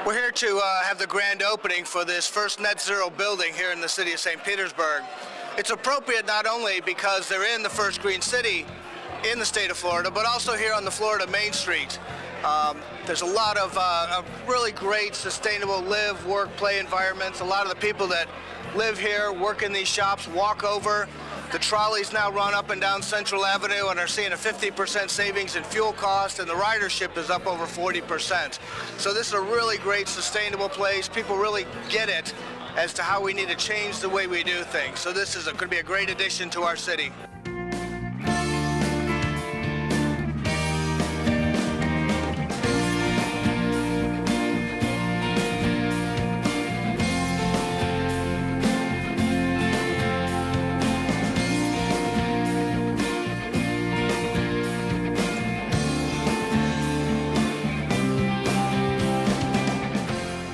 We're here to have the grand opening for this first net zero building here in the city of St. Petersburg. It's appropriate not only because they're in the first green city in the state of Florida, but also here on the Florida Main Street. There's a lot of really great sustainable live, work, play environments. A lot of the people that live here, work in these shops, walk over. The trolleys now run up and down Central Avenue and are seeing a 50% savings in fuel cost, and the ridership is up over 40%. So this is a really great sustainable place. People really get it as to how we need to change the way we do things. So this is going to be a great addition to our city.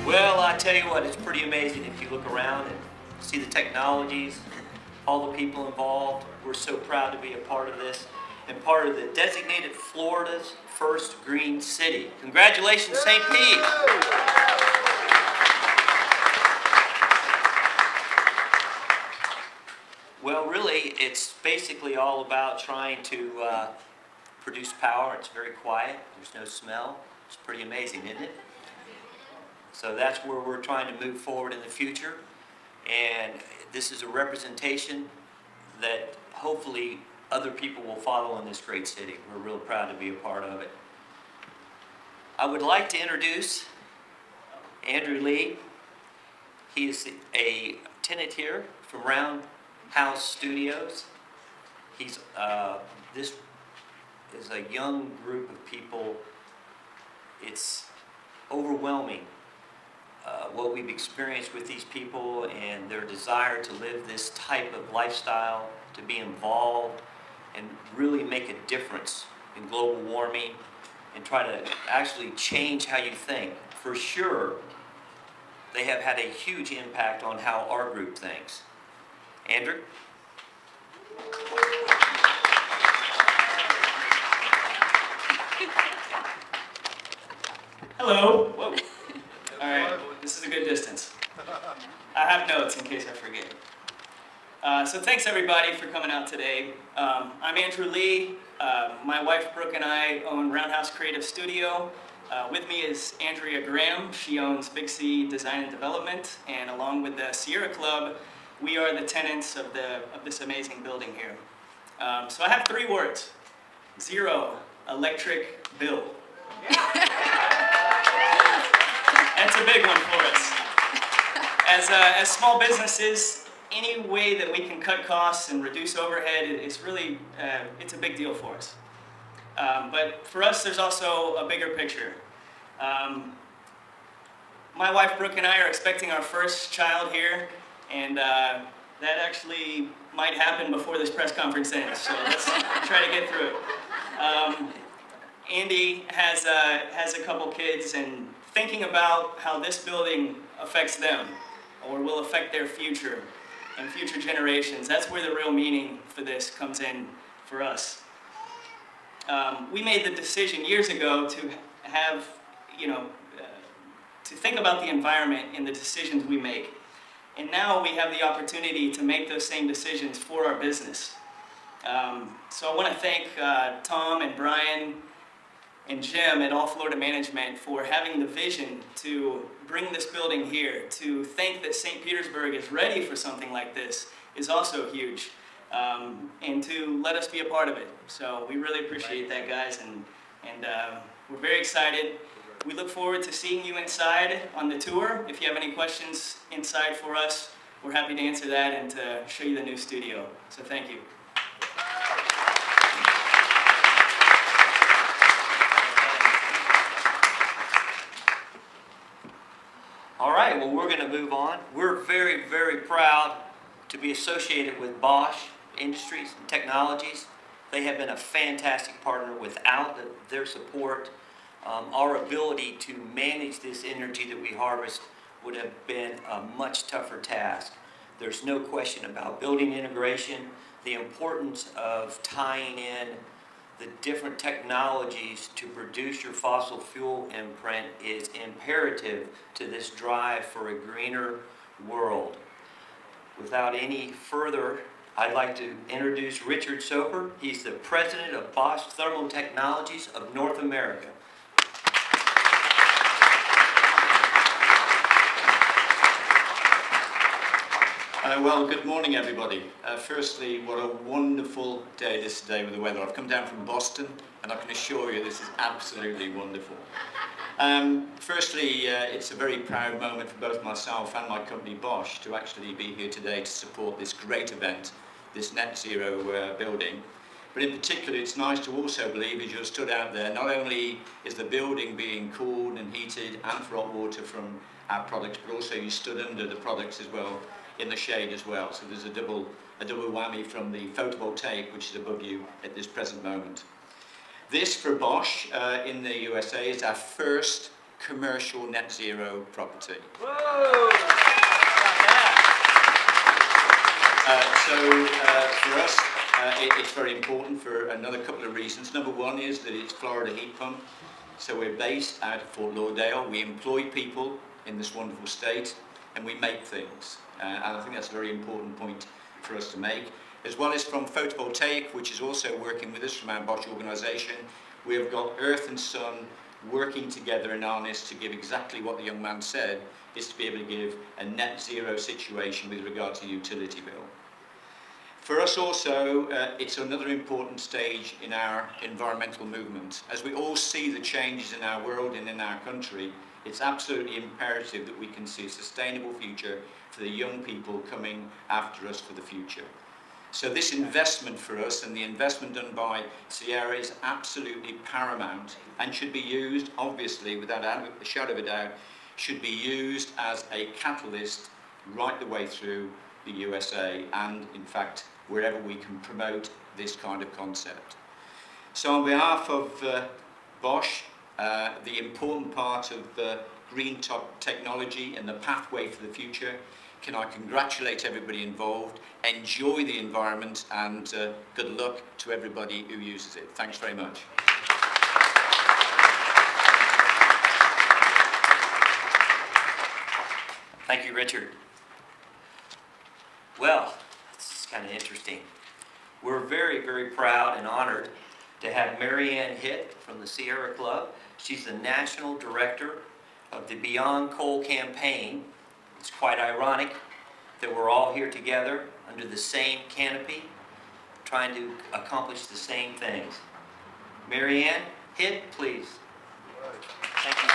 Well, I tell you what, it's pretty amazing if you look around and see the technologies, all the people involved. We're so proud to be a part of this and part of the designated Florida's first green city. Congratulations, St. Pete. Well, really, it's basically all about trying to produce power. It's very quiet. There's no smell. It's pretty amazing, isn't it? So that's where we're trying to move forward in the future, and this is a representation that hopefully other people will follow in this great city. We're real proud to be a part of it. I would like to introduce Andrew Lee. He is a tenant here from Roundhouse Studios. This is a young group of people. It's overwhelming what we've experienced with these people and their desire to live this type of lifestyle, to be involved and really make a difference in global warming and try to actually change how you think. For sure, they have had a huge impact on how our group thinks. Andrew? Hello. Whoa. All right, this is a good distance. I have notes in case I forget. So thanks everybody for coming out today. I'm Andrew Lee. My wife Brooke and I own Roundhouse Creative Studio. With me is Andrea Graham. She owns Big C Design and Development, and along with the Sierra Club, we are the tenants of this amazing building here. So I have 3 words: zero electric bill. That's a big one for us. As small businesses, any way that we can cut costs and reduce overhead is really, it's a big deal for us. But for us, there's also a bigger picture. My wife Brooke and I are expecting our first child here, and that actually might happen before this press conference ends, so let's try to get through it. Andy has a couple kids, and thinking about how this building affects them or will affect their future and future generations, that's where the real meaning for this comes in for us. We made the decision years ago to have, to think about the environment in the decisions we make. And now we have the opportunity to make those same decisions for our business. So I want to thank Tom and Brian and Jim at All Florida Management for having the vision to bring this building here. To think that St. Petersburg is ready for something like this is also huge, and to let us be a part of it. So we really appreciate that, guys, and we're very excited. We look forward to seeing you inside on the tour. If you have any questions inside for us, we're happy to answer that and to show you the new studio. So thank you. All right, well, we're going to move on. We're very, very proud to be associated with Bosch Industries and Technologies. They have been a fantastic partner. Without their support, our ability to manage this energy that we harvest would have been a much tougher task. There's no question about building integration, the importance of tying in the different technologies to produce your fossil fuel imprint is imperative to this drive for a greener world. Without any further, I'd like to introduce Richard Soper. He's the president of Bosch Thermal Technologies of North America. Well, good morning, everybody. Firstly, what a wonderful day this day with the weather. I've come down from Boston, and I can assure you this is absolutely wonderful. Firstly, it's a very proud moment for both myself and my company Bosch to actually be here today to support this great event, this net zero building. But in particular, it's nice to also believe, as you're stood out there, not only is the building being cooled and heated and for hot water from our products, but also you stood under the products as well, in the shade as well. So there's a double whammy from the photovoltaic, which is above you at this present moment. This, for Bosch in the USA, is our first commercial net zero property. Whoa! For us, it's very important for another couple of reasons. Number one is that it's Florida heat pump. So we're based out of Fort Lauderdale. We employ people in this wonderful state, and we make things. And I think that's a very important point for us to make. As well as from photovoltaic, which is also working with us from our Bosch organisation, we have got earth and sun working together in harness to give exactly what the young man said, is to be able to give a net zero situation with regard to utility bill. For us also, it's another important stage in our environmental movement. As we all see the changes in our world and in our country, it's absolutely imperative that we can see a sustainable future for the young people coming after us for the future. So this investment for us, and the investment done by Sierra, is absolutely paramount and should be used, obviously, without a shadow of a doubt, should be used as a catalyst right the way through the USA and, in fact, wherever we can promote this kind of concept. So on behalf of Bosch, the important part of green technology and the pathway for the future, can I congratulate everybody involved, enjoy the environment, and good luck to everybody who uses it. Thanks very much. Thank you, Richard. Well, this is kind of interesting. We're very, very proud and honored to have Marianne Hitt from the Sierra Club. She's the National Director of the Beyond Coal campaign. It's quite ironic that we're all here together under the same canopy, trying to accomplish the same things. Marianne Hitt, please. Thank you.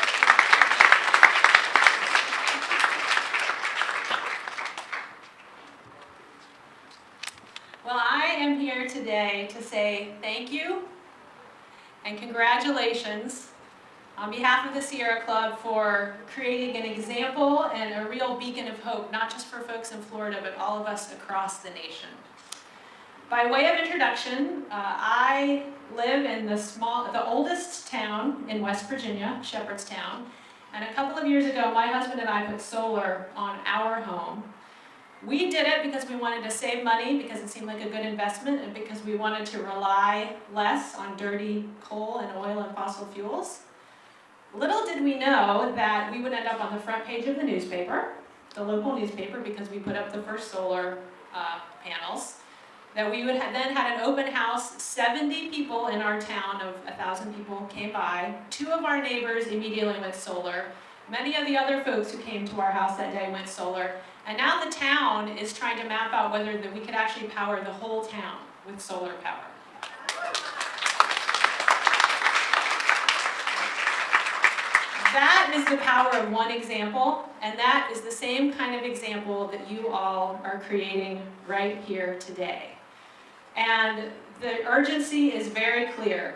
Well, I am here today to say thank you and congratulations on behalf of the Sierra Club for creating an example and a real beacon of hope, not just for folks in Florida, but all of us across the nation. By way of introduction, I live in the oldest town in West Virginia, Shepherdstown, and a couple of years ago, my husband and I put solar on our home. We did it because we wanted to save money, because it seemed like a good investment, and because we wanted to rely less on dirty coal and oil and fossil fuels. Little did we know that we would end up on the front page of the newspaper, the local newspaper, because we put up the first solar panels, that we would have then had an open house. 70 people in our town of 1,000 people came by. 2 of our neighbors immediately went solar. Many of the other folks who came to our house that day went solar. And now the town is trying to map out whether we could actually power the whole town with solar power. That is the power of one example, and that is the same kind of example that you all are creating right here today. And the urgency is very clear.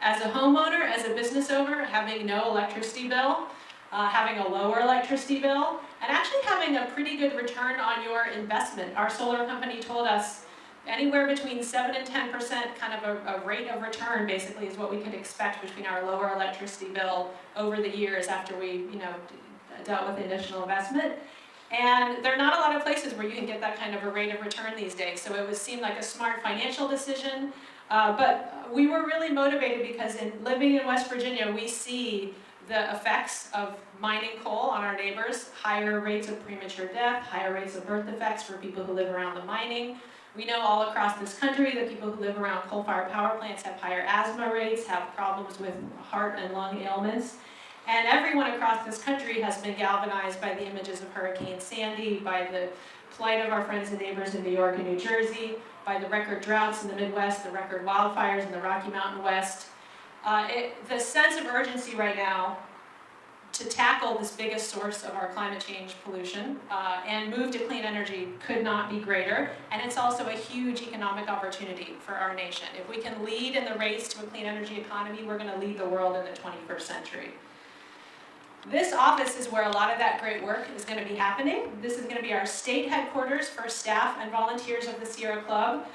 As a homeowner, as a business owner, having no electricity bill, having a lower electricity bill, and actually having a pretty good return on your investment. Our solar company told us anywhere between 7 and 10% kind of a rate of return basically is what we could expect between our lower electricity bill over the years after we, dealt with the additional investment. And there are not a lot of places where you can get that kind of a rate of return these days. So it would seem like a smart financial decision. But we were really motivated because living in West Virginia, we see the effects of mining coal on our neighbors, higher rates of premature death, higher rates of birth defects for people who live around the mining. We know all across this country that people who live around coal-fired power plants have higher asthma rates, have problems with heart and lung ailments. And everyone across this country has been galvanized by the images of Hurricane Sandy, by the plight of our friends and neighbors in New York and New Jersey, by the record droughts in the Midwest, the record wildfires in the Rocky Mountain West. The sense of urgency right now to tackle this biggest source of our climate change pollution and move to clean energy could not be greater. And it's also a huge economic opportunity for our nation. If we can lead in the race to a clean energy economy, we're going to lead the world in the 21st century. This office is where a lot of that great work is going to be happening. This is going to be our state headquarters for staff and volunteers of the Sierra Club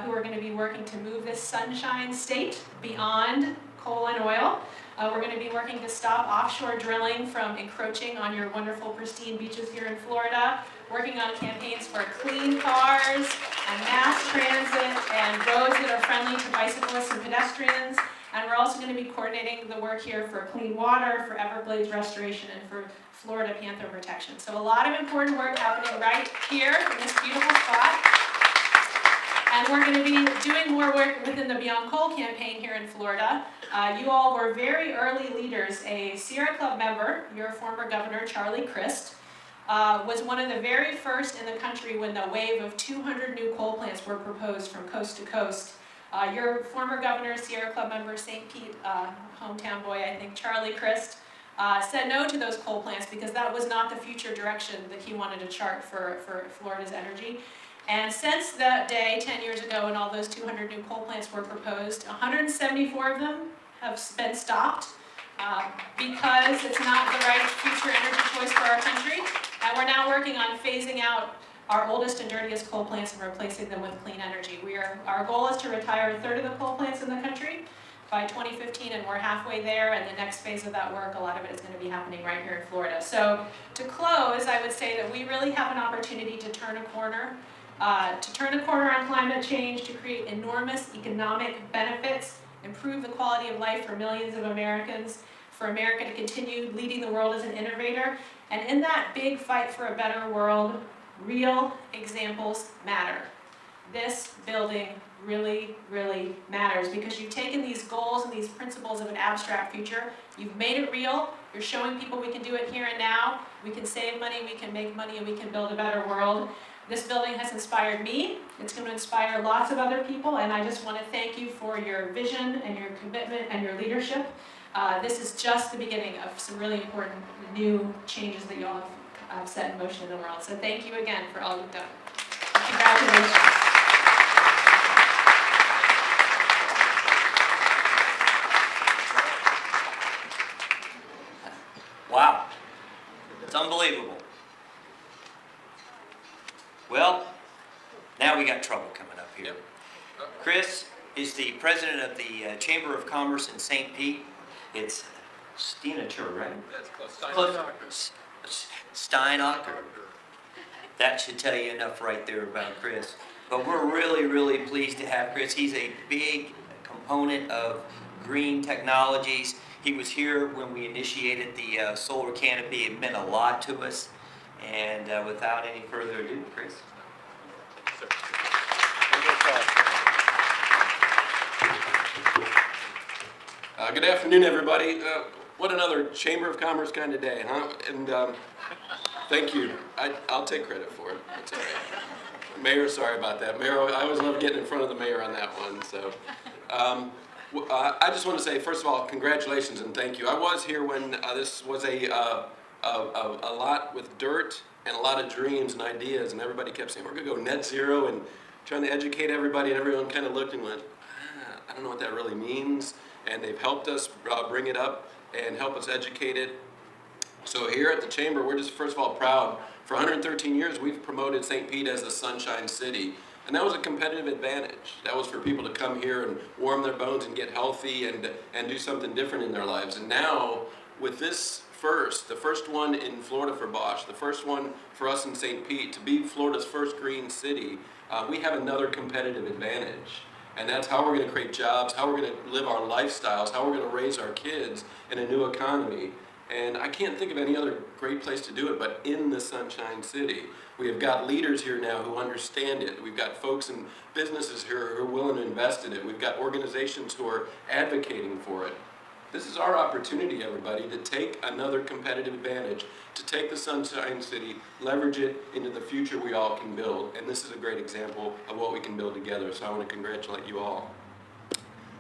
who are going to be working to move this sunshine state beyond coal and oil. We're going to be working to stop offshore drilling from encroaching on your wonderful pristine beaches here in Florida, working on campaigns for clean cars and mass transit and roads that are friendly to bicyclists and pedestrians. And we're also going to be coordinating the work here for clean water, for Everglades restoration, and for Florida panther protection. So a lot of important work happening right here in this beautiful spot. And we're going to be doing more work within the Beyond Coal campaign here in Florida. You all were very early leaders. A Sierra Club member, your former governor, Charlie Crist, was one of the very first in the country when the wave of 200 new coal plants were proposed from coast to coast. Your former governor, Sierra Club member, St. Pete, hometown boy, I think, Charlie Crist, said no to those coal plants because that was not the future direction that he wanted to chart for Florida's energy. And since that day, 10 years ago, when all those 200 new coal plants were proposed, 174 of them have been stopped because it's not the right future energy choice for our country. And we're now working on phasing out our oldest and dirtiest coal plants and replacing them with clean energy. Our goal is to retire a third of the coal plants in the country by 2015, and we're halfway there, and the next phase of that work, a lot of it is going to be happening right here in Florida. So to close, I would say that we really have an opportunity to turn a corner on climate change, to create enormous economic benefits, improve the quality of life for millions of Americans, for America to continue leading the world as an innovator. And in that big fight for a better world, real examples matter. This building really, really matters because you've taken these goals and these principles of an abstract future, you've made it real, you're showing people we can do it here and now, we can save money, we can make money, and we can build a better world. This building has inspired me, it's going to inspire lots of other people, and I just want to thank you for your vision and your commitment and your leadership. This is just the beginning of some really important new changes that you all have set in motion in the world. So thank you again for all you've done. Congratulations. Wow, it's unbelievable. Well, now we got trouble coming up here. Chris is the president of the Chamber of Commerce in St. Pete. It's Steenacher, right? That's close. Steinacher. That should tell you enough right there about Chris. But we're really, really pleased to have Chris. He's a big component of green technologies. He was here when we initiated the solar canopy. It meant a lot to us. And without any further ado, Chris. Good afternoon, everybody. What another Chamber of Commerce kind of day, huh? And thank you. I'll take credit for it. That's all right. Mayor, sorry about that. Mayor, I always love getting in front of the mayor on that one. So I just want to say, first of all, congratulations and thank you. I was here when this was a lot with dirt and a lot of dreams and ideas, and everybody kept saying, we're going to go net zero, and trying to educate everybody, and everyone kind of looked and went, I don't know what that really means. And they've helped us bring it up and help us educate it. So here at the Chamber, we're just first of all proud. For 113 years, we've promoted St. Pete as the Sunshine City. And that was a competitive advantage. That was for people to come here and warm their bones and get healthy and do something different in their lives. And now, with this the first one in Florida for Bosch, the first one for us in St. Pete, to be Florida's first green city, we have another competitive advantage. And that's how we're going to create jobs, how we're going to live our lifestyles, how we're going to raise our kids in a new economy. And I can't think of any other great place to do it but in the Sunshine City. We have got leaders here now who understand it. We've got folks and businesses here who are willing to invest in it. We've got organizations who are advocating for it. This is our opportunity, everybody, to take another competitive advantage, to take the Sunshine City, leverage it into the future we all can build. And this is a great example of what we can build together. So I want to congratulate you all.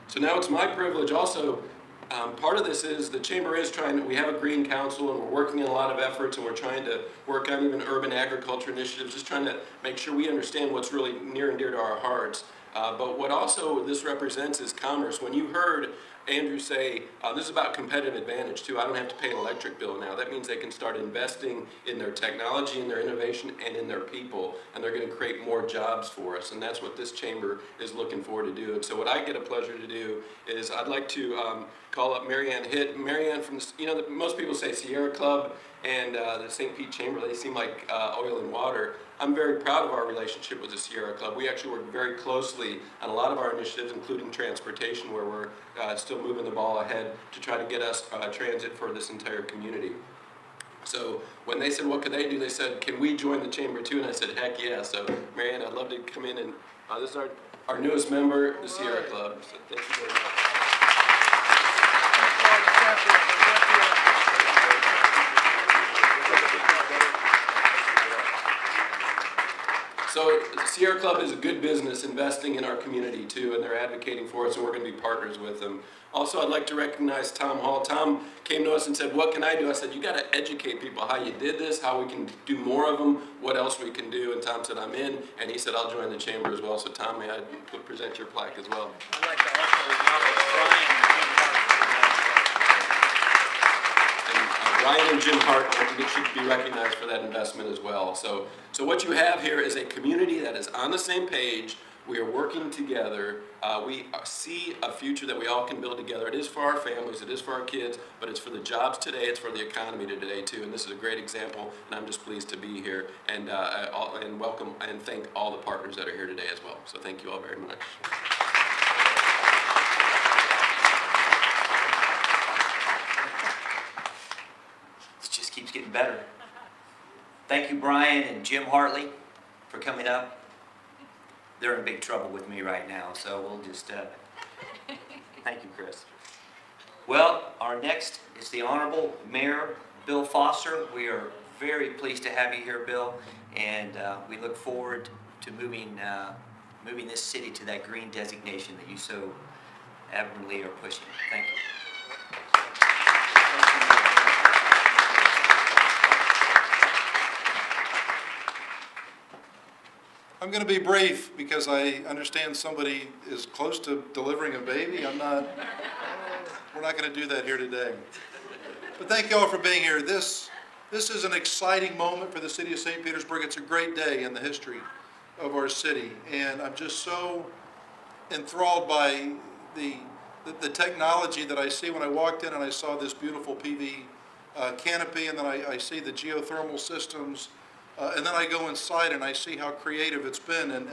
So now it's my privilege also. Part of this is the Chamber is we have a Green Council, and we're working in a lot of efforts, and we're trying to work on even urban agriculture initiatives, just trying to make sure we understand what's really near and dear to our hearts. But what also this represents is commerce. When you heard Andrew say, this is about competitive advantage too. I don't have to pay an electric bill now. That means they can start investing in their technology, in their innovation, and in their people, and they're going to create more jobs for us, and that's what this Chamber is looking forward to do. And so what I get a pleasure to do is I'd like to call up Marianne Hitt. Marianne from, most people say Sierra Club and the St. Pete Chamber, they seem like oil and water. I'm very proud of our relationship with the Sierra Club. We actually work very closely on a lot of our initiatives, including transportation, where we're still moving the ball ahead to try to get us transit for this entire community. So when they said, what could they do? They said, can we join the Chamber too? And I said, heck yeah. So Marianne, I'd love to come in, and this is our newest member, the Sierra Club. So thank you very much. So the Sierra Club is a good business investing in our community too, and they're advocating for us, and we're going to be partners with them. Also, I'd like to recognize Tom Hall. Tom came to us and said, what can I do? I said, you got to educate people how you did this, how we can do more of them, what else we can do. And Tom said, I'm in, and he said, I'll join the Chamber as well. So Tom, may I present your plaque as well? I'd like to also acknowledge Brian Ryan and Jim Hart should be recognized for that investment as well. So what you have here is a community that is on the same page. We are working together. We see a future that we all can build together. It is for our families, it is for our kids, but it's for the jobs today, it's for the economy today too. And this is a great example, and I'm just pleased to be here and welcome and thank all the partners that are here today as well. So thank you all very much. Keeps getting better. Thank you, Brian and Jim Hartley, for coming up. They're in big trouble with me right now, so we'll just thank you, Chris. Well, our next is the Honorable Mayor Bill Foster. We are very pleased to have you here, Bill, and we look forward to moving this city to that green designation that you so admirably are pushing. Thank you. I'm going to be brief because I understand somebody is close to delivering a baby. We're not going to do that here today. But thank you all for being here. This is an exciting moment for the city of St. Petersburg. It's a great day in the history of our city. And I'm just so enthralled by the technology that I see when I walked in and I saw this beautiful PV canopy, and then I see the geothermal systems. And then I go inside and I see how creative it's been. And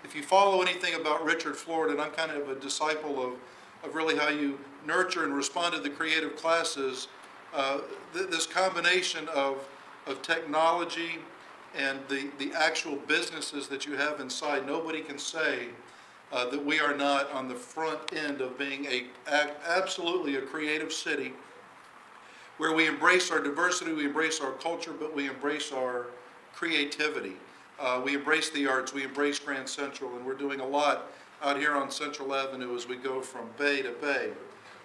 if you follow anything about Richard Florida, and I'm kind of a disciple of really how you nurture and respond to the creative classes, this combination of technology and the actual businesses that you have inside, nobody can say that we are not on the front end of being absolutely a creative city where we embrace our diversity, we embrace our culture, but we embrace our creativity. We embrace the arts, we embrace Grand Central, and we're doing a lot out here on Central Avenue as we go from bay to bay.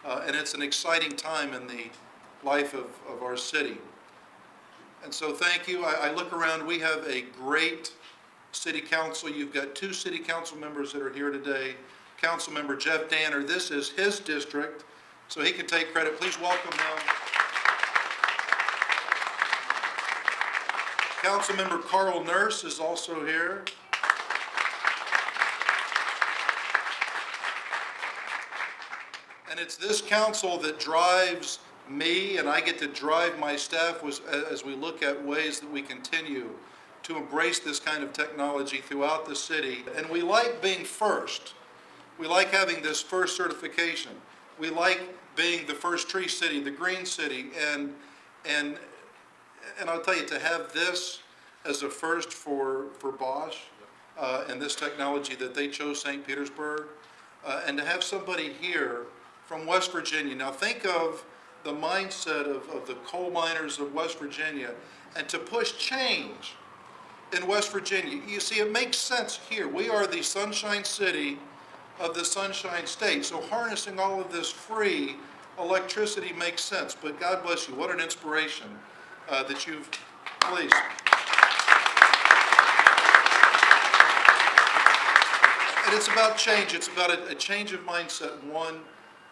And it's an exciting time in the life of our city. And so thank you. I look around, we have a great City Council. You've got 2 City Council members that are here today. Councilmember Jeff Danner, this is his district, so he can take credit. Please welcome him. Councilmember Carl Nurse is also here. And it's this council that drives me, and I get to drive my staff as we look at ways that we continue to embrace this kind of technology throughout the city. And we like being first. We like having this first certification. We like being the first tree city, the green city, and I'll tell you, to have this as a first for Bosch and this technology that they chose St. Petersburg, and to have somebody here from West Virginia. Now think of the mindset of the coal miners of West Virginia, and to push change in West Virginia. You see, it makes sense here. We are the Sunshine City of the Sunshine State, so harnessing all of this free electricity makes sense. But God bless you, what an inspiration that you've, please. And it's about change. It's about a change of mindset, one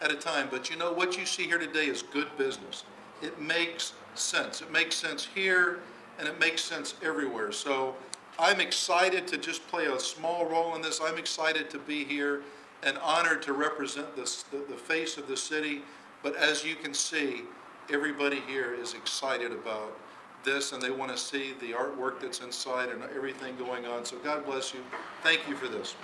at a time. But you know, what you see here today is good business. It makes sense. It makes sense here, and it makes sense everywhere. So I'm excited to just play a small role in this. I'm excited to be here and honored to represent the face of the city. But as you can see, everybody here is excited about this, and they want to see the artwork that's inside and everything going on. So God bless you. Thank you for this.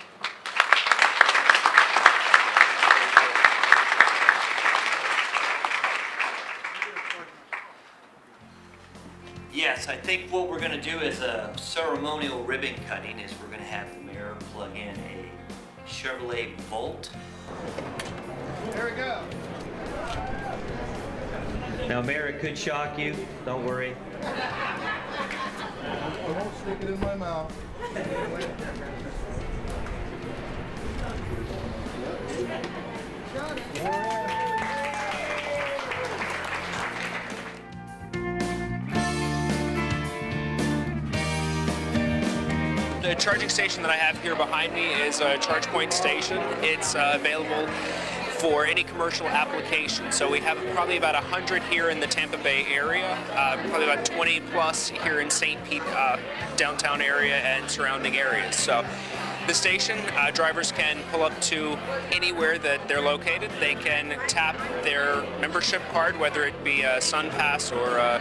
Yes, I think what we're going to do as a ceremonial ribbon cutting is we're going to have the mayor plug in a Chevrolet Volt. There we go. Now, Mayor, it could shock you. Don't worry. I won't stick it in my mouth. Got it. The charging station that I have here behind me is a ChargePoint station. It's available for any commercial application. So we have probably about 100 here in the Tampa Bay area, probably about 20 plus here in St. Pete downtown area and surrounding areas. So the station, drivers can pull up to anywhere that they're located. They can tap their membership card, whether it be a SunPass or a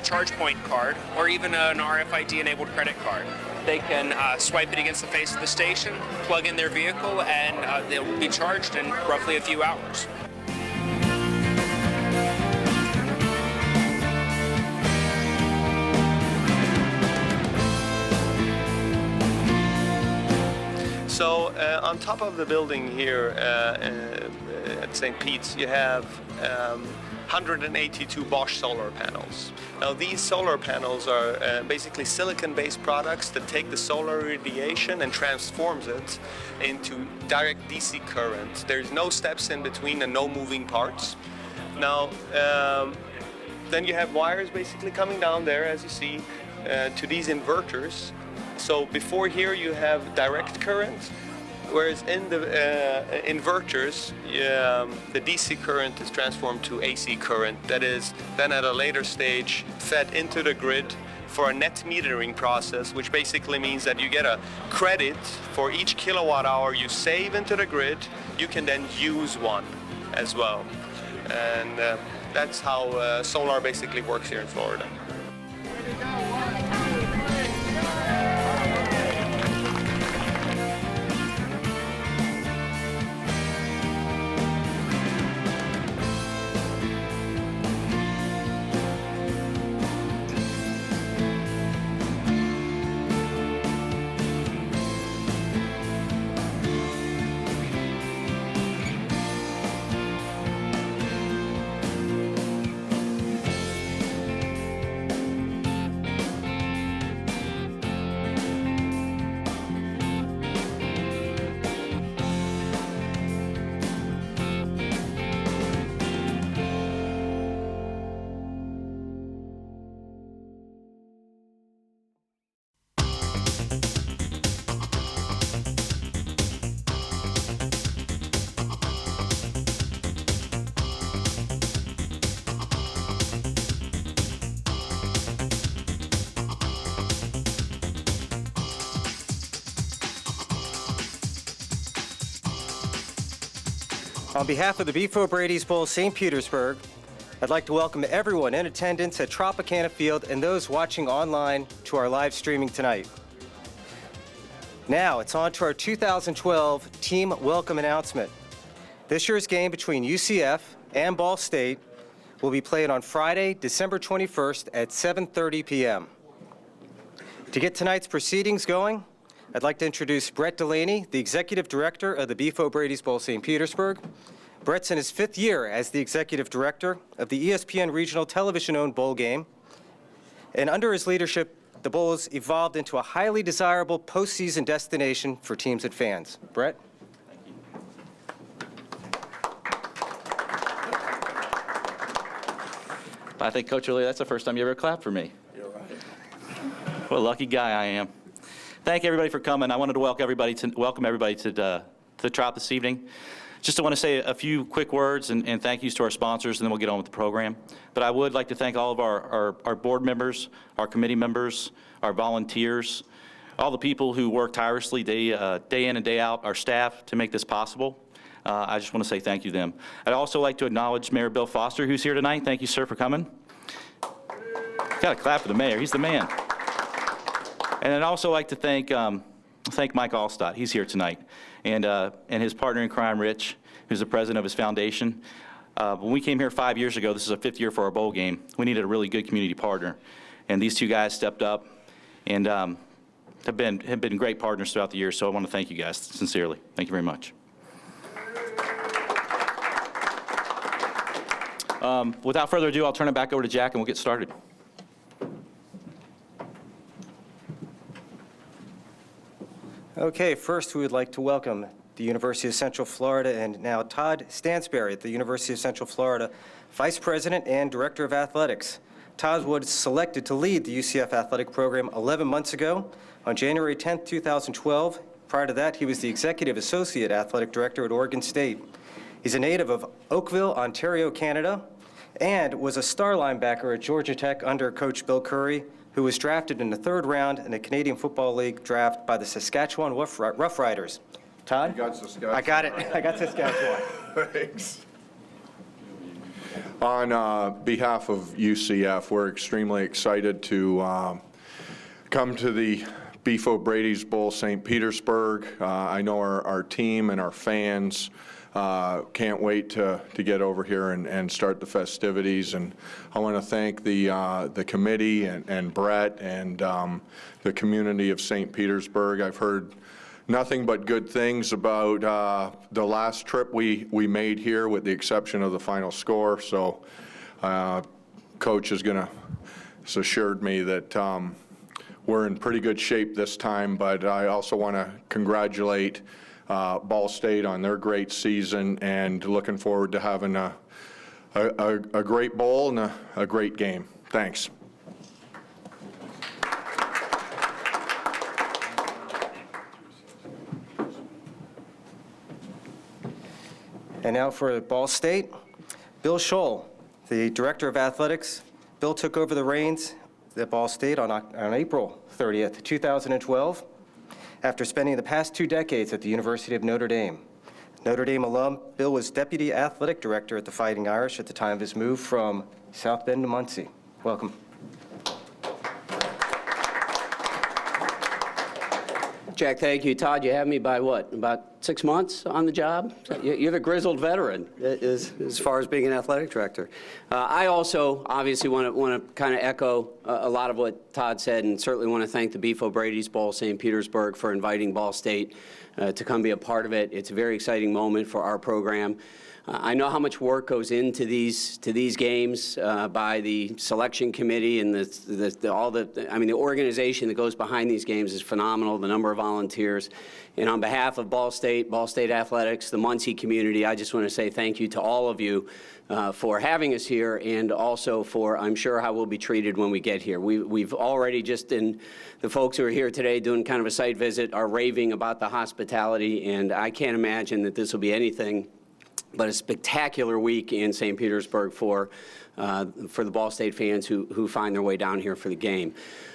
ChargePoint card, or even an RFID-enabled credit card. They can swipe it against the face of the station, plug in their vehicle, and they'll be charged in roughly a few hours. So on top of the building here at St. Pete's, you have 182 Bosch solar panels. Now these solar panels are basically silicon-based products that take the solar radiation and transforms it into direct DC current. There's no steps in between and no moving parts. Now then you have wires basically coming down there, as you see, to these inverters. So before here you have direct current, whereas in the inverters, the DC current is transformed to AC current. That is then at a later stage fed into the grid for a net metering process, which basically means that you get a credit for each kilowatt hour you save into the grid. You can then use one as well. And that's how solar basically works here in Florida. On behalf of the Beef O'Brady's Bowl St. Petersburg, I'd like to welcome everyone in attendance at Tropicana Field and those watching online to our live streaming tonight. Now, it's on to our 2012 team welcome announcement. This year's game between UCF and Ball State will be played on Friday, December 21st at 7:30 p.m. To get tonight's proceedings going, I'd like to introduce Brett Delaney, the Executive Director of the Beef O'Brady's Bowl St. Petersburg. Brett's in his 5th year as the Executive Director of the ESPN Regional Television-owned bowl game. And under his leadership, the bowl has evolved into a highly desirable postseason destination for teams and fans. Brett? I think, Coach O'Leary, that's the first time you ever clapped for me. You're right. What a lucky guy I am. Thank everybody for coming. I wanted to welcome everybody to the Trop this evening. Just want to say a few quick words and thank yous to our sponsors, and then we'll get on with the program. But I would like to thank all of our board members, our committee members, our volunteers, all the people who work tirelessly day in and day out, our staff, to make this possible. I just want to say thank you to them. I'd also like to acknowledge Mayor Bill Foster, who's here tonight. Thank you, sir, for coming. Got to clap for the mayor. He's the man. And I'd also like to thank Mike Allstott. He's here tonight. And his partner in crime, Rich, who's the president of his foundation. When we came here 5 years ago, this is our 5th year for our bowl game, we needed a really good community partner. And these two guys stepped up and have been great partners throughout the years, so I want to thank you guys sincerely. Thank you very much. Without further ado, I'll turn it back over to Jack and we'll get started. Okay, first we would like to welcome the University of Central Florida and now Todd Stansberry at the University of Central Florida, Vice President and Director of Athletics. Todd was selected to lead the UCF athletic program 11 months ago on January 10th, 2012. Prior to that, he was the Executive Associate Athletic Director at Oregon State. He's a native of Oakville, Ontario, Canada, and was a star linebacker at Georgia Tech under Coach Bill Curry, who was drafted in the 3rd round in the Canadian Football League draft by the Saskatchewan Roughriders. Todd? You got Saskatchewan. I got it. I got Saskatchewan. Thanks. On behalf of UCF, we're extremely excited to come to the Beef O'Brady's Bowl St. Petersburg. I know our team and our fans can't wait to get over here and start the festivities. And I want to thank the committee and Brett and the community of St. Petersburg. I've heard nothing but good things about the last trip we made here, with the exception of the final score. So Coach has assured me that we're in pretty good shape this time, but I also want to congratulate Ball State on their great season, and looking forward to having a great bowl and a great game. Thanks. And now for Ball State, Bill Scholl, the Director of Athletics. Bill took over the reins at Ball State on April 30th, 2012, after spending the past 2 decades at the University of Notre Dame. Notre Dame alum, Bill was Deputy Athletic Director at the Fighting Irish at the time of his move from South Bend to Muncie. Welcome. Jack, thank you. Todd, you have me by what, about 6 months on the job? You're the grizzled veteran as far as being an athletic director. I also obviously want to kind of echo a lot of what Todd said, and certainly want to thank the Beef O'Brady's Bowl St. Petersburg for inviting Ball State to come be a part of it. It's a very exciting moment for our program. I know how much work goes into these games by the selection committee, and the organization that goes behind these games is phenomenal. The number of volunteers, and on behalf of Ball State Athletics, the Muncie community, I just want to say thank you to all of you for having us here, and also for, I'm sure, how we'll be treated when we get here. We've already just the folks who are here today doing kind of a site visit are raving about the hospitality, and I can't imagine that this will be anything but a spectacular week in St. Petersburg for the Ball State fans who find their way down here for the game.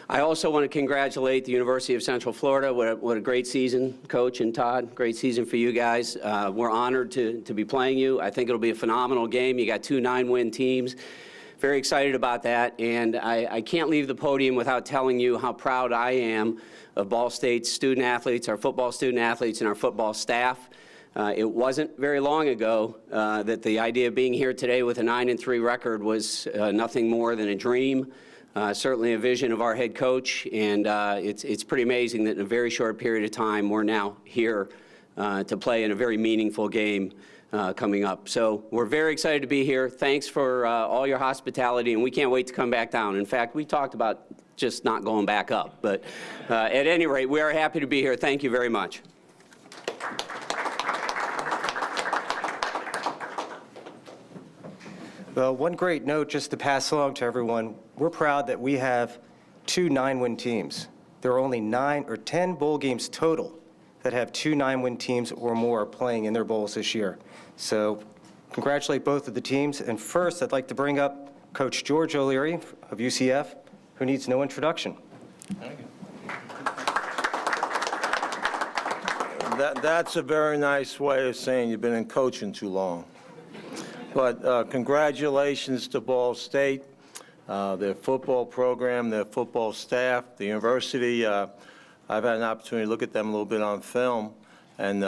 I also want to congratulate the University of Central Florida. What a great season, Coach and Todd. Great season for you guys. We're honored to be playing you. I think it'll be a phenomenal game. You got 2 9-win teams. Very excited about that, and I can't leave the podium without telling you how proud I am of Ball State's student athletes, our football student athletes, and our football staff. It wasn't very long ago that the idea of being here today with a 9-3 record was nothing more than a dream, certainly a vision of our head coach, and it's pretty amazing that in a very short period of time we're now here to play in a very meaningful game coming up. So we're very excited to be here. Thanks for all your hospitality, and we can't wait to come back down. In fact, we talked about just not going back up, but at any rate, we are happy to be here. Thank you very much. Well, one great note just to pass along to everyone, we're proud that we have 2 9-win teams. There are only 9 or 10 bowl games total that have 2 9-win teams or more playing in their bowls this year. So congratulate both of the teams. And first, I'd like to bring up Coach George O'Leary of UCF, who needs no introduction. That's a very nice way of saying you've been in coaching too long. But congratulations to Ball State, their football program, their football staff, the university. I've had an opportunity to look at them a little bit on film, and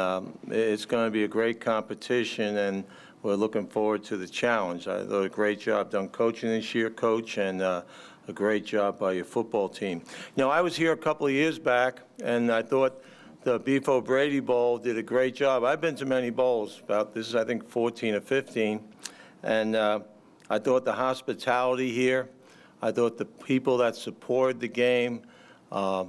it's going to be a great competition, and we're looking forward to the challenge. I thought a great job done coaching this year, Coach, and a great job by your football team. You know, I was here a couple of years back, and I thought the Beef O'Brady Bowl did a great job. I've been to many bowls, this is, I think, 14 or 15, and I thought the hospitality here, I thought the people that supported the game,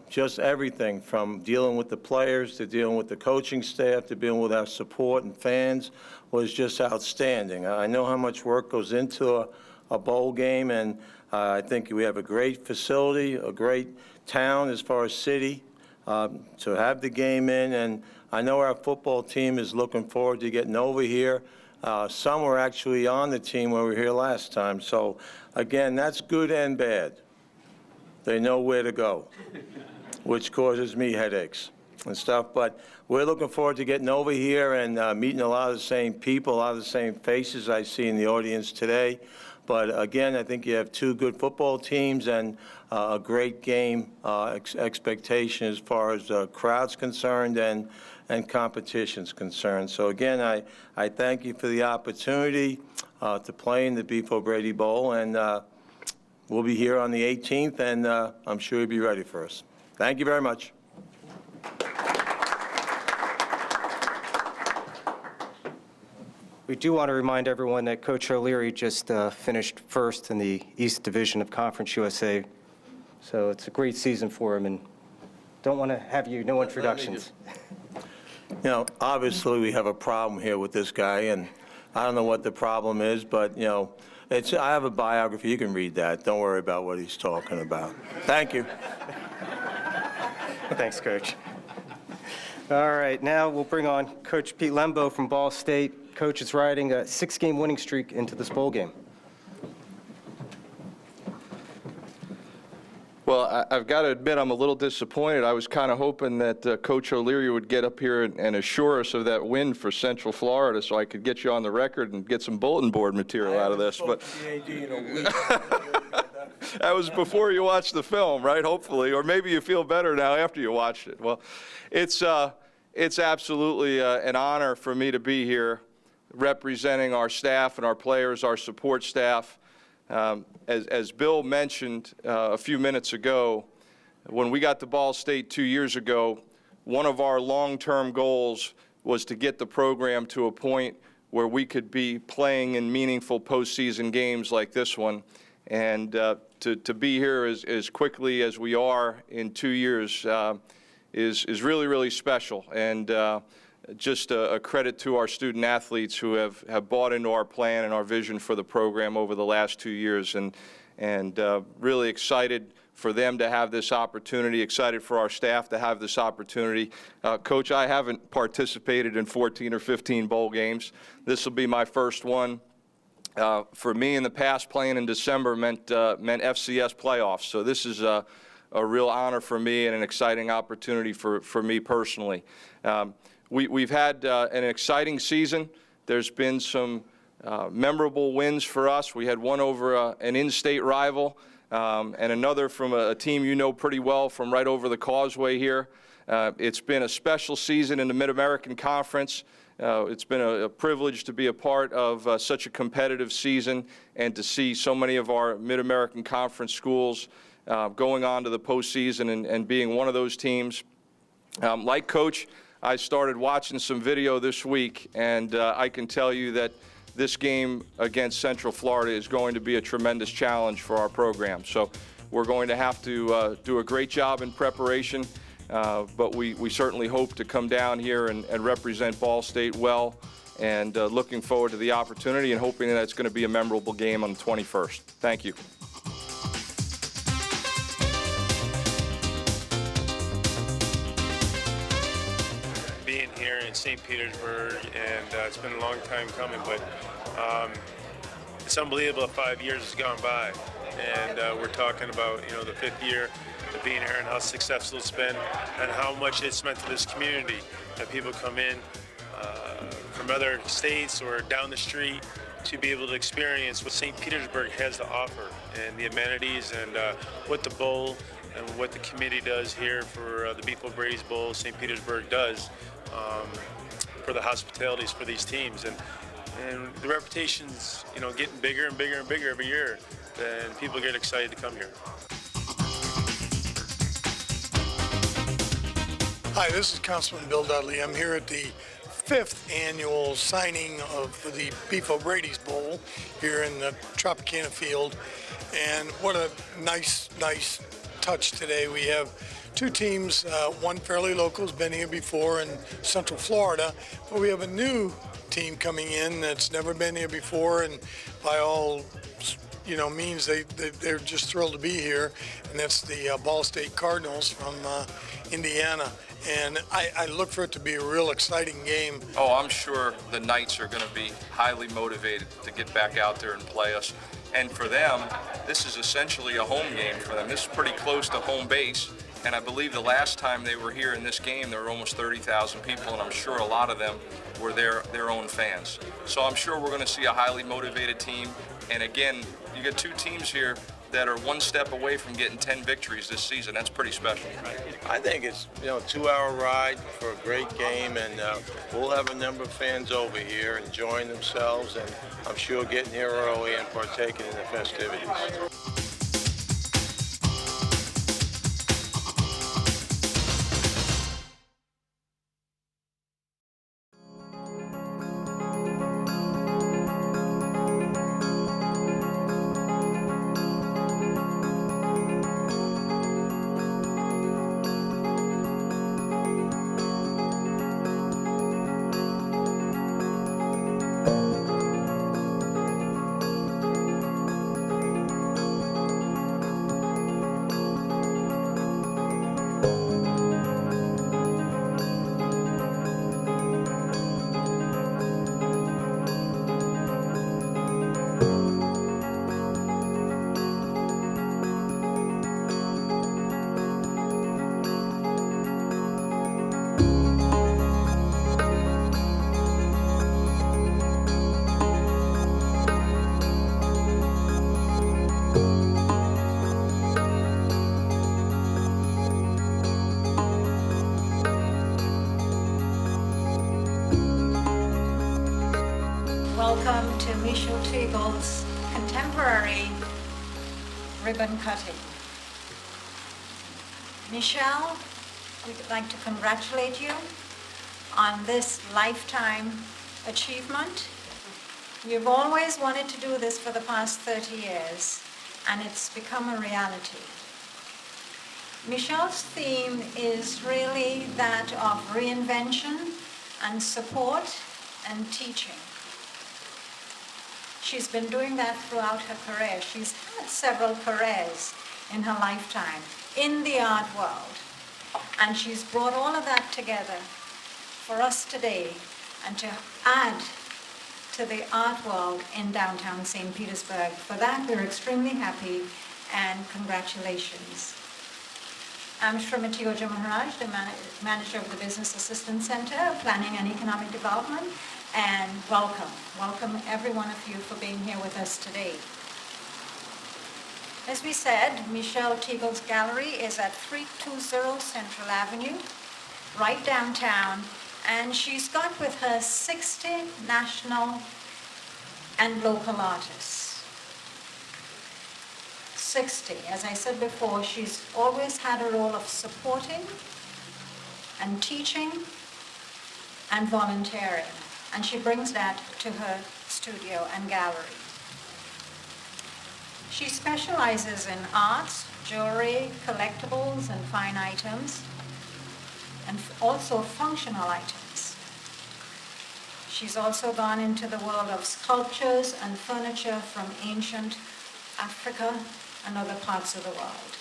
just everything from dealing with the players to dealing with the coaching staff to dealing with our support and fans was just outstanding. I know how much work goes into a bowl game, and I think we have a great facility, a great town as far as city to have the game in, and I know our football team is looking forward to getting over here. Some were actually on the team when we were here last time, so again, that's good and bad. They know where to go, which causes me headaches and stuff. But we're looking forward to getting over here and meeting a lot of the same people, a lot of the same faces I see in the audience today. But again, I think you have 2 good football teams and a great game expectation as far as crowd's concerned and competition's concerned. So again, I thank you for the opportunity to play in the Beef O'Brady Bowl, and we'll be here on the 18th, and I'm sure you'll be ready for us. Thank you very much. We do want to remind everyone that Coach O'Leary just finished first in the East Division of Conference USA, so it's a great season for him, and don't want to have you no introductions. You know, obviously we have a problem here with this guy, and I don't know what the problem is, but, you know, I have a biography. You can read that. Don't worry about what he's talking about. Thank you. Thanks, Coach. All right, now we'll bring on Coach Pete Lembo from Ball State. Coach is riding a 6-game winning streak into this bowl game. Well, I've got to admit I'm a little disappointed. I was kind of hoping that Coach O'Leary would get up here and assure us of that win for Central Florida so I could get you on the record and get some bulletin board material out of this. But that was before you watched the film, right? Hopefully, or maybe you feel better now after you watched it. Well, it's absolutely an honor for me to be here representing our staff and our players, our support staff. As Bill mentioned a few minutes ago, when we got to Ball State 2 years ago, one of our long-term goals was to get the program to a point where we could be playing in meaningful postseason games like this one. And to be here as quickly as we are in 2 years is really, really special. And just a credit to our student athletes who have bought into our plan and our vision for the program over the last 2 years, and really excited for them to have this opportunity, excited for our staff to have this opportunity. Coach, I haven't participated in 14 or 15 bowl games. This will be my first one. For me in the past, playing in December meant FCS playoffs. So this is a real honor for me and an exciting opportunity for me personally. We've had an exciting season. There's been some memorable wins for us. We had one over an in-state rival and another from a team you know pretty well from right over the causeway here. It's been a special season in the Mid-American Conference. It's been a privilege to be a part of such a competitive season and to see so many of our Mid-American Conference schools going on to the postseason and being one of those teams. Like Coach, I started watching some video this week, and I can tell you that this game against Central Florida is going to be a tremendous challenge for our program. So we're going to have to do a great job in preparation. But we certainly hope to come down here and represent Ball State well, and looking forward to the opportunity and hoping that it's going to be a memorable game on the 21st. Thank you. Being here in St. Petersburg, and it's been a long time coming, but it's unbelievable 5 years has gone by, and we're talking about, you know, the 5th year of being here and how successful it's been and how much it's meant to this community, that people come in from other states or down the street to be able to experience what St. Petersburg has to offer, and the amenities and what the bowl and what the committee does here for the Beef O'Brady's Bowl, St. Petersburg does for the hospitalities for these teams. And the reputation's, you know, getting bigger and bigger and bigger every year, and people get excited to come here. Hi, this is Councilman Bill Dudley. I'm here at the 5th annual signing of the Beef O'Brady's Bowl here in the Tropicana Field. And what a nice touch today. We have two teams, one fairly local, has been here before in Central Florida, but we have a new team coming in that's never been here before, and by all means they're just thrilled to be here, and that's the Ball State Cardinals from Indiana. And I look for it to be a real exciting game. Oh, I'm sure the Knights are going to be highly motivated to get back out there and play us. And for them, this is essentially a home game for them. This is pretty close to home base. And I believe the last time they were here in this game, there were almost 30,000 people, and I'm sure a lot of them were their own fans. So I'm sure we're going to see a highly motivated team. And again, you get two teams here that are one step away from getting 10 victories this season. That's pretty special. I think it's, a 2-hour ride for a great game, and we'll have a number of fans over here enjoying themselves, and I'm sure getting here early and partaking in the festivities. Welcome to Michel Teagle's contemporary ribbon cutting. Michel, we'd like to congratulate you on this lifetime achievement. You've always wanted to do this for the past 30 years, and it's become a reality. Michel's theme is really that of reinvention and support and teaching. She's been doing that throughout her career. She's had several careers, in her lifetime in the art world. And she's brought all of that together for us today and to add to the art world in downtown St. Petersburg. For that, we're extremely happy and congratulations. I'm Srimati Oja Maharaj, the manager of the Business Assistance Center, Planning and Economic Development, and welcome. Welcome every one of you for being here with us today. As we said, Michelle Teagle's gallery is at 320 Central Avenue, right downtown, and she's got with her 60 national and local artists. 60. As I said before, she's always had a role of supporting and teaching and volunteering, and she brings that to her studio and gallery. She specializes in arts, jewelry, collectibles, and fine items, and also functional items. She's also gone into the world of sculptures and furniture from ancient Africa and other parts of the world.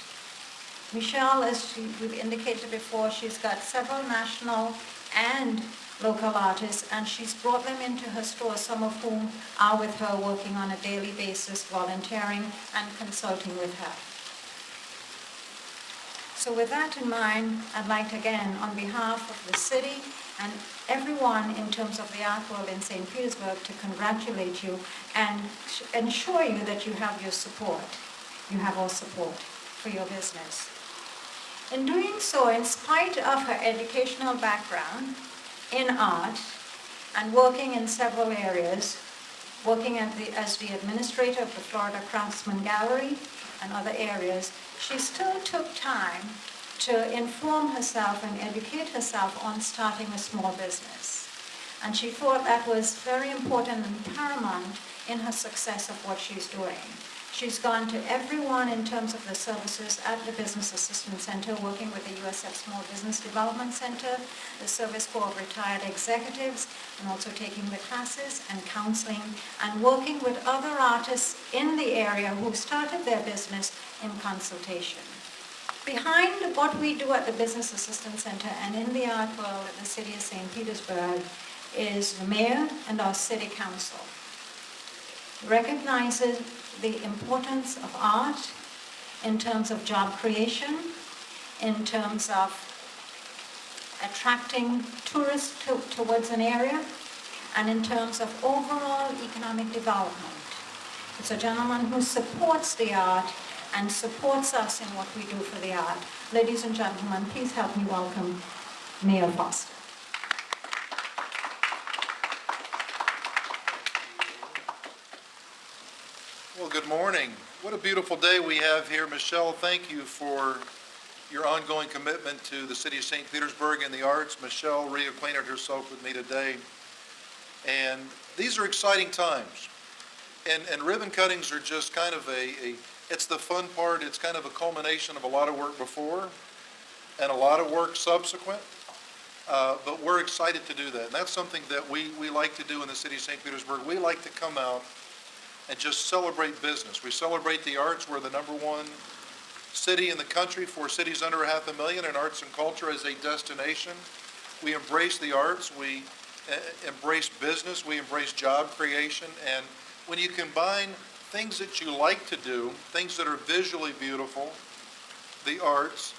Michelle, as we've indicated before, she's got several national and local artists, and she's brought them into her store, some of whom are with her working on a daily basis, volunteering and consulting with her. So with that in mind, I'd like again, on behalf of the city and everyone in terms of the art world in St. Petersburg, to congratulate you and ensure you that you have your support. You have our support for your business. In doing so, in spite of her educational background in art and working in several areas, working as the administrator of the Florida Craftsman Gallery and other areas, she still took time to inform herself and educate herself on starting a small business. And she thought that was very important and paramount in her success of what she's doing. She's gone to everyone in terms of the services at the Business Assistance Center, working with the USF Small Business Development Center, the Service Corps of Retired Executives, and also taking the classes and counseling, and working with other artists in the area who started their business in consultation. Behind what we do at the Business Assistance Center and in the art world at the City of St. Petersburg is the mayor and our city council. Recognizes the importance of art in terms of job creation, in terms of attracting tourists towards an area, and in terms of overall economic development. It's a gentleman who supports the art and supports us in what we do for the art. Ladies and gentlemen, please help me welcome Mayor Foster. Well, good morning. What a beautiful day we have here. Michelle, thank you for your ongoing commitment to the city of St. Petersburg and the arts. Michelle reacquainted herself with me today. And these are exciting times. And ribbon cuttings are just kind of it's the fun part. It's kind of a culmination of a lot of work before and a lot of work subsequent. But we're excited to do that. And that's something that we like to do in the city of St. Petersburg. We like to come out and just celebrate business. We celebrate the arts. We're the #1 city in the country for cities under 500,000 in arts and culture as a destination. We embrace the arts. We embrace business. We embrace job creation. And when you combine things that you like to do, things that are visually beautiful, the arts,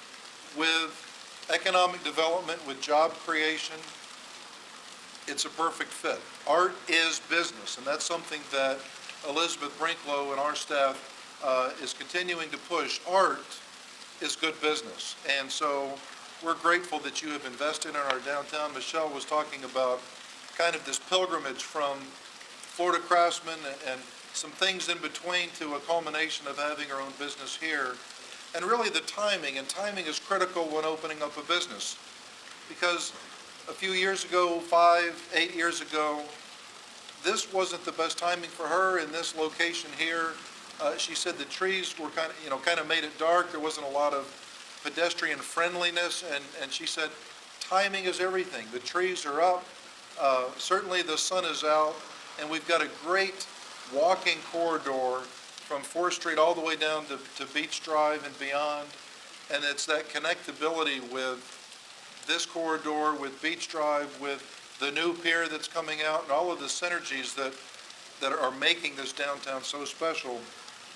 with economic development, with job creation, it's a perfect fit. Art is business, and that's something that Elizabeth Brinklow and our staff is continuing to push. Art is good business, and so we're grateful that you have invested in our downtown. Michelle was talking about kind of this pilgrimage from Florida Craftsman and some things in between to a culmination of having our own business here. And really the timing, and timing is critical when opening up a business, because a few years ago, 5, 8 years ago, this wasn't the best timing for her in this location here. She said the trees were kind of made it dark. There wasn't a lot of pedestrian friendliness, and she said timing is everything. The trees are up. Certainly the sun is out, and we've got a great walking corridor from 4th Street all the way down to Beach Drive and beyond. And it's that connectability with this corridor, with Beach Drive, with the new pier that's coming out, and all of the synergies that are making this downtown so special.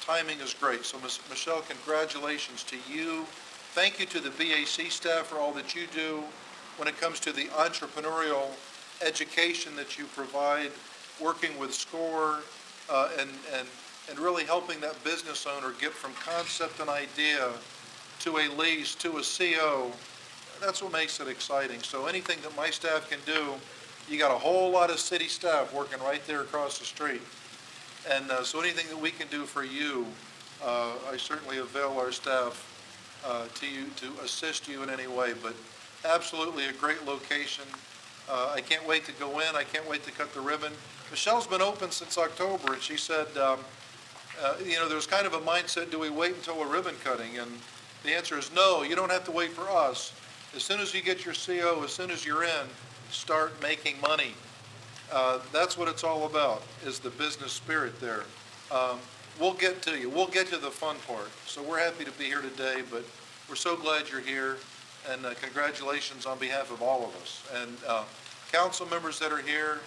Timing is great. So Michelle, congratulations to you. Thank you to the BAC staff for all that you do when it comes to the entrepreneurial education that you provide, working with SCORE, and really helping that business owner get from concept and idea to a lease, to a CO. That's what makes it exciting. So anything that my staff can do, you got a whole lot of city staff working right there across the street. And so anything that we can do for you, I certainly avail our staff to you to assist you in any way. But absolutely a great location. I can't wait to go in. I can't wait to cut the ribbon. Michelle's been open since October, and she said, there's kind of a mindset, do we wait until a ribbon cutting? And the answer is no, you don't have to wait for us. As soon as you get your CO, as soon as you're in, start making money. That's what it's all about, is the business spirit there. We'll get to you. We'll get to the fun part. So we're happy to be here today, but we're so glad you're here, and congratulations on behalf of all of us. And council members that are here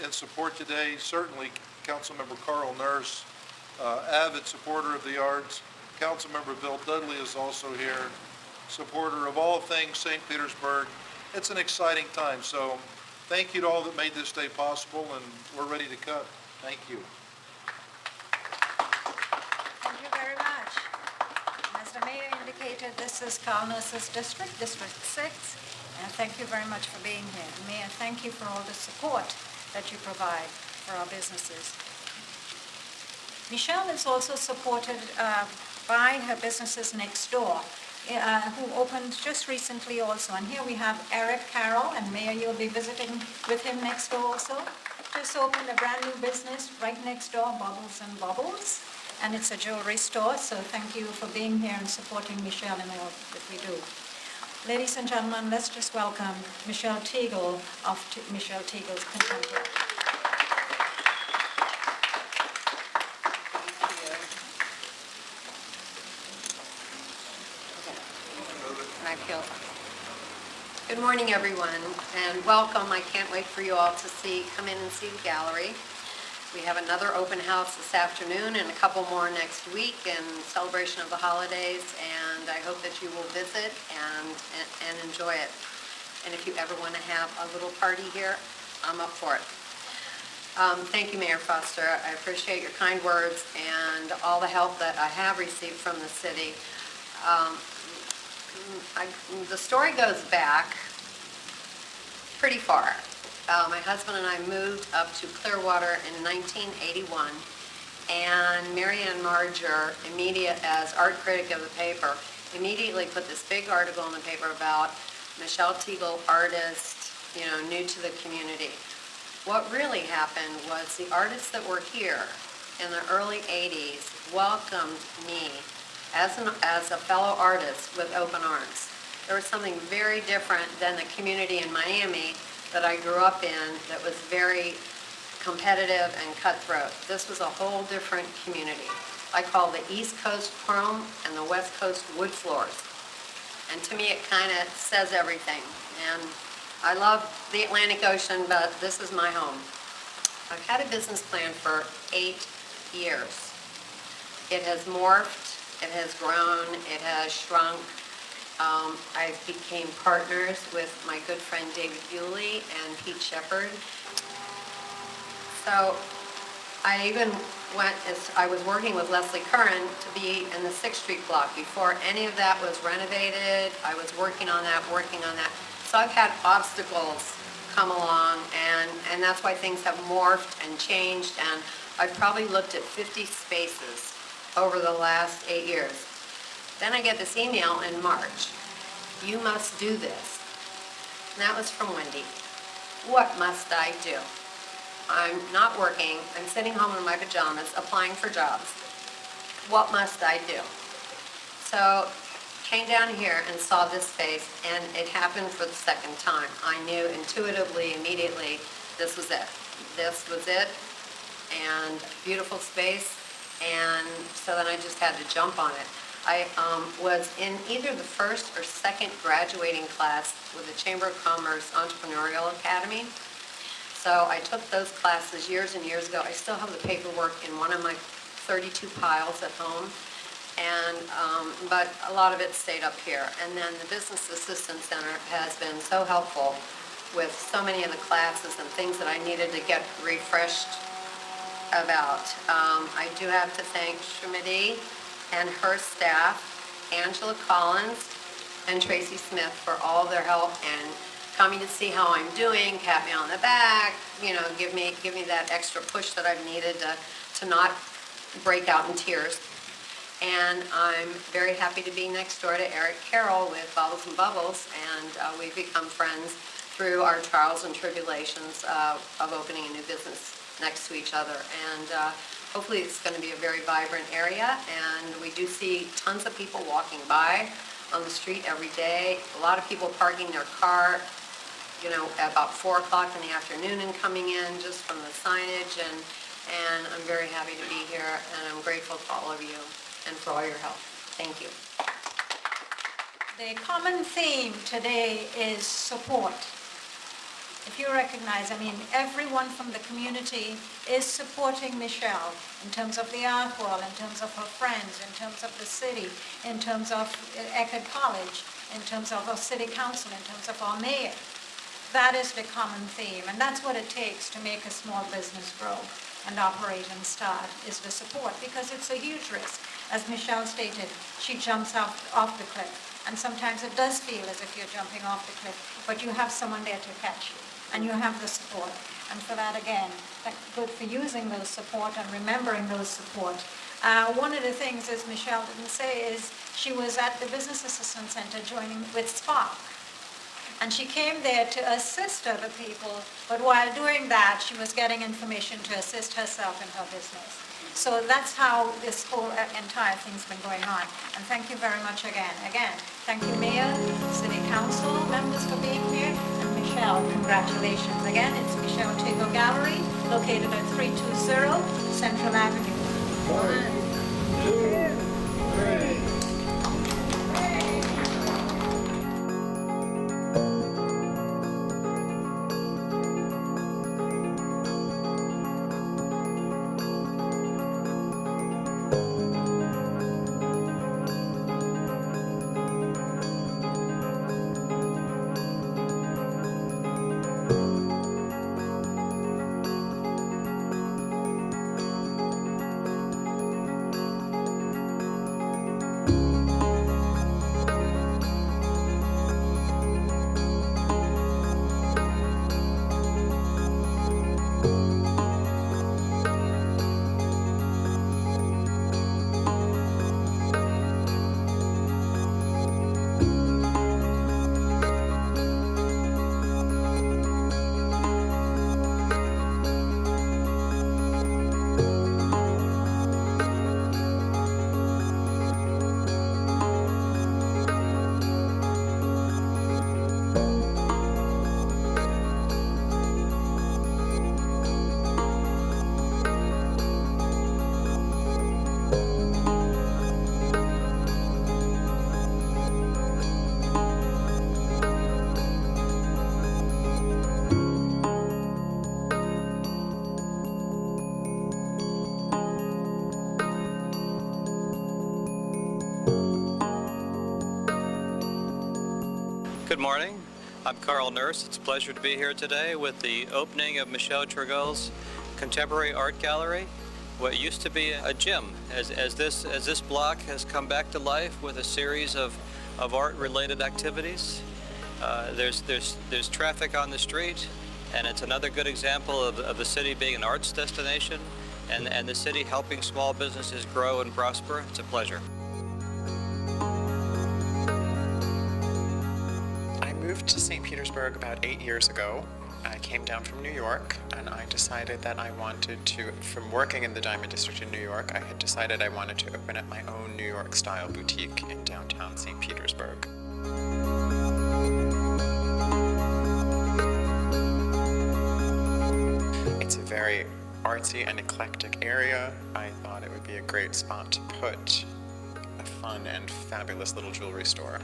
in support today, certainly Councilmember Carl Nurse, avid supporter of the arts. Councilmember Bill Dudley is also here, supporter of all things St. Petersburg. It's an exciting time. So thank you to all that made this day possible, and we're ready to cut. Thank you. Thank you very much. As the mayor indicated, this is Carl Nurse's district, District 6, and thank you very much for being here. Mayor, thank you for all the support that you provide for our businesses. Michelle is also supported by her businesses next door, who opened just recently also. And here we have Eric Carroll, and Mayor, you'll be visiting with him next door also. Just opened a brand new business right next door, Bubbles and Bubbles, and it's a jewelry store. So thank you for being here and supporting Michelle in all that we do. Ladies and gentlemen, let's just welcome Michelle Teagle of Michelle Teagle's Contemporary. Good morning, everyone, and welcome. I can't wait for you all to come in and see the gallery. We have another open house this afternoon and a couple more next week in celebration of the holidays, and I hope that you will visit and enjoy it. And if you ever want to have a little party here, I'm up for it. Thank you, Mayor Foster. I appreciate your kind words and all the help that I have received from the city. The story goes back pretty far. My husband and I moved up to Clearwater in 1981, and Mary Ann Marger, as art critic of the paper, immediately put this big article in the paper about Michelle Teagle, artist, new to the community. What really happened was the artists that were here in the early 80s welcomed me as a fellow artist with open arms. There was something very different than the community in Miami that I grew up in that was very competitive and cutthroat. This was a whole different community. I call the East Coast chrome and the West Coast wood floors. And to me, it kind of says everything. And I love the Atlantic Ocean, but this is my home. I've had a business plan for 8 years. It has morphed. It has grown, it has shrunk. I became partners with my good friend David Bewley and Pete Shepard. So I even I was working with Leslie Curran to be in the 6th Street block. Before any of that was renovated, I was working on that. So I've had obstacles come along, and that's why things have morphed and changed, and I've probably looked at 50 spaces over the last 8 years. Then I get this email in March. You must do this. And that was from Wendy. What must I do? I'm not working. I'm sitting home in my pajamas applying for jobs. What must I do? So came down here and saw this space, and it happened for the second time. I knew intuitively, immediately, this was it. This was it. and beautiful space, and so then I just had to jump on it. I was in either the first or second graduating class with the Chamber of Commerce Entrepreneurial Academy. So I took those classes years and years ago. I still have the paperwork in one of my 32 piles at home, and but a lot of it stayed up here. And then the Business Assistance Center has been so helpful with so many of the classes and things that I needed to get refreshed about. I do have to thank Shrimati and her staff, Angela Collins and Tracy Smith, for all their help and coming to see how I'm doing, pat me on the back, you know, give me that extra push that I've needed to not break out in tears. And I'm very happy to be next door to Eric Carroll with Bubbles and Bubbles, and we've become friends through our trials and tribulations of opening a new business next to each other. And hopefully it's going to be a very vibrant area, and we do see tons of people walking by on the street every day. A lot of people parking their car, you know, at about 4 o'clock in the afternoon and coming in just from the signage, and I'm very happy to be here, and I'm grateful to all of you and for all your help. Thank you. The common theme today is support. If you recognize, I mean, everyone from the community is supporting Michelle in terms of the art world, in terms of her friends, in terms of the city, in terms of Eckerd College, in terms of our city council, in terms of our mayor. That is the common theme, and that's what it takes to make a small business grow and operate and start, is the support, because it's a huge risk. As Michelle stated, she jumps off the cliff, and sometimes it does feel as if you're jumping off the cliff, but you have someone there to catch you, and you have the support. And for that, again, good for using those support and remembering those support. One of the things, as Michelle didn't say, is she was at the Business Assistance Center joining with Spark. And she came there to assist other people, but while doing that, she was getting information to assist herself in her business. So that's how this whole entire thing's been going on. And thank you very much again. Again, thank you, Mayor, City Council members for being here, and Michelle, congratulations. Again, it's Michelle Tago Gallery, located at 320 Central Avenue. 1, 2, 3. Good morning. I'm Carl Nurse. It's a pleasure to be here today with the opening of Michelle Tregel's Contemporary Art Gallery, what used to be a gym. As this block has come back to life with a series of art-related activities. There's traffic on the street, and it's another good example of the city being an arts destination and the city helping small businesses grow and prosper. It's a pleasure. I moved to St. Petersburg about 8 years ago. I came down from New York, and I decided that I wanted to, from working in the Diamond District in New York, I had decided I wanted to open up my own New York-style boutique in downtown St. Petersburg. It's a very artsy and eclectic area, I thought it would be a great spot to put a fun and fabulous little jewelry store.